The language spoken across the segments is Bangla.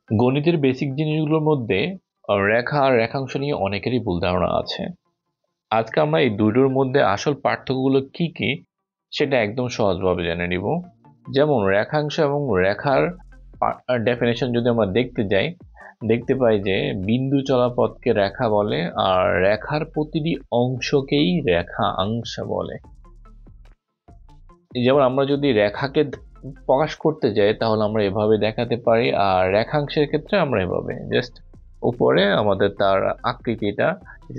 গণিতের বেসিক জিনিসগুলোর মধ্যে রেখা আর রেখাংশ নিয়ে অনেকেরই ভুল ধারণা আছে। আজকে আমরা এই দুটোর মধ্যে আসল পার্থক্যগুলো কি কি সেটা একদম সহজভাবে জেনে নিব। যেমন রেখাংশ এবং রেখার ডেফিনেশন যদি আমরা দেখতে যাই, দেখতে পাই যে বিন্দু চলাপথকে রেখা বলে আর রেখার প্রতিটি অংশকেই রেখাংশ বলে। যেমন আমরা যদি রেখাকে প্রকাশ করতে যাই তাহলে আমরা এভাবে দেখাতে পারি, আর রেখাংশের ক্ষেত্রে আমরা এভাবে জাস্ট উপরে আমাদের তার আকৃতিটা,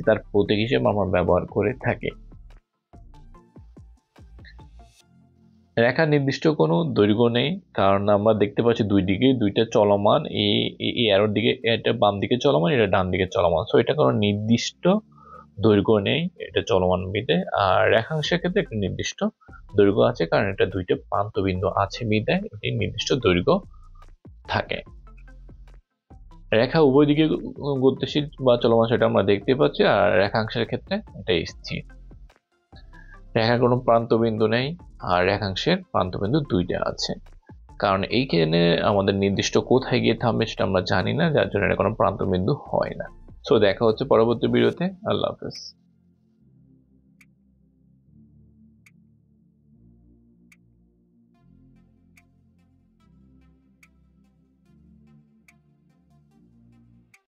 তার প্রতীক হিসেবে আমরা ব্যবহার করে থাকি। রেখার নির্দিষ্ট কোনো দৈর্ঘ্য নেই, কারণ আমরা দেখতে পাচ্ছি দুই দিকে দুইটা চলমান, এই অ্যারোর দিকে এটা বাম দিকে চলমান, এটা ডান দিকে চলমান, সো এটা কোনো নির্দিষ্ট দৈর্ঘ্য নেই, এটা চলমান বিদে। আর রেখাংশের ক্ষেত্রে একটা নির্দিষ্ট দৈর্ঘ্য আছে, কারণ এটা দুইটা প্রান্ত বিন্দু আছে বিদায় এটি নির্দিষ্ট দৈর্ঘ্য থাকে। রেখা উভয় দিকে গতিশীল বা চলমান সেটা আমরা দেখতে পাচ্ছি, আর রেখাংশের ক্ষেত্রে এটা স্থির। রেখার কোনো প্রান্ত বিন্দু নেই, আর রেখাংশের প্রান্ত বিন্দু দুইটা আছে, কারণ এইখানে আমাদের নির্দিষ্ট কোথায় গিয়ে থামবে সেটা আমরা জানি না, যার জন্য এটা কোনো প্রান্ত বিন্দু হয় না। সো দেখা হচ্ছে পরবর্তী ভিডিওতে। আল্লাহ হাফেজ।